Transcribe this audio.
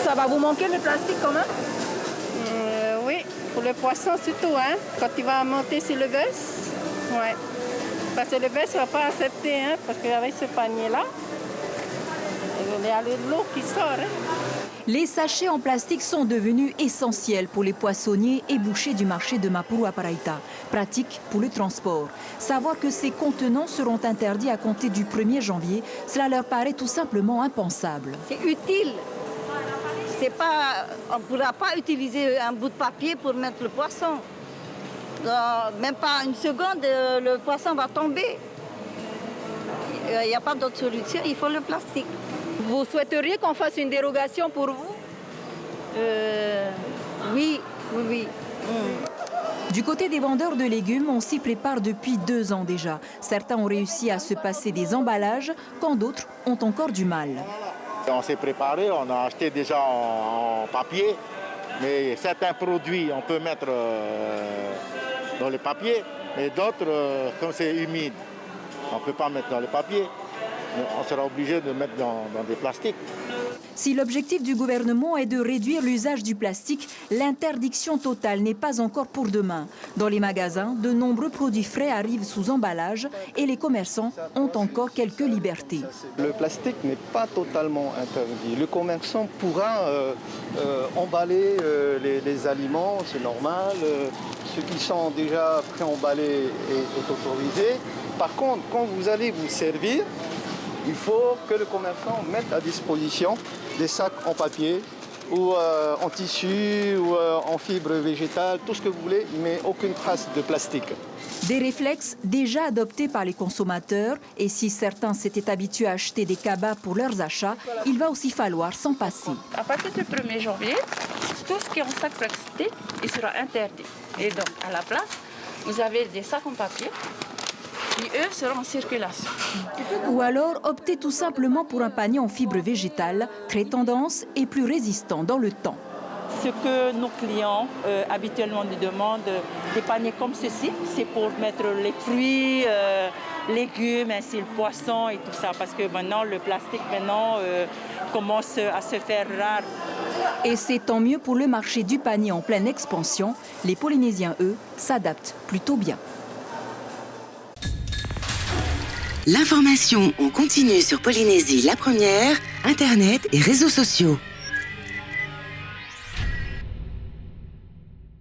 ça va vous manquer le plastique quand même? Oui, pour le poisson surtout, hein, quand il va monter sur le bus. Ouais. Parce que le bus ne va pas accepter, hein, parce qu'avec ce panier-là, il y a de l'eau qui sort. Hein. Les sachets en plastique sont devenus essentiels pour les poissonniers et bouchers du marché de Mapuru à Paraíta. Pratique pour le transport. Savoir que ces contenants seront interdits à compter du 1er janvier, cela leur paraît tout simplement impensable. C'est utile. On ne pourra pas utiliser un bout de papier pour mettre le poisson. Même pas une seconde, le poisson va tomber. Il n'y a pas d'autre solution, il faut le plastique. Vous souhaiteriez qu'on fasse une dérogation pour vous? Oui. Du côté des vendeurs de légumes, on s'y prépare depuis 2 ans déjà. Certains ont réussi à se passer des emballages, quand d'autres ont encore du mal. On s'est préparé, on a acheté déjà en papier, mais certains produits on peut mettre dans le papier, mais d'autres, comme c'est humide, on ne peut pas mettre dans le papier. On sera obligé de mettre dans des plastiques. Si l'objectif du gouvernement est de réduire l'usage du plastique, l'interdiction totale n'est pas encore pour demain. Dans les magasins, de nombreux produits frais arrivent sous emballage et les commerçants ont encore quelques libertés. Le plastique n'est pas totalement interdit. Le commerçant pourra emballer les aliments, c'est normal. Ce qui sont déjà préemballés est autorisé. Par contre, quand vous allez vous servir, il faut que le commerçant mette à disposition des sacs en papier ou en tissu ou en fibre végétale, tout ce que vous voulez, mais aucune trace de plastique. Des réflexes déjà adoptés par les consommateurs et si certains s'étaient habitués à acheter des cabas pour leurs achats, il va aussi falloir s'en passer. À partir du 1er janvier, tout ce qui est en sac plastique, il sera interdit. Et donc, à la place, vous avez des sacs en papier qui, eux, seront en circulation. Ou alors opter tout simplement pour un panier en fibre végétale, très tendance et plus résistant dans le temps. Ce que nos clients habituellement nous demandent, des paniers comme ceci, c'est pour mettre les fruits, légumes, ainsi le poisson et tout ça. Parce que maintenant, le plastique commence à se faire rare. Et c'est tant mieux pour le marché du panier en pleine expansion. Les Polynésiens, eux, s'adaptent plutôt bien. L'information en continu sur Polynésie la première, Internet et réseaux sociaux.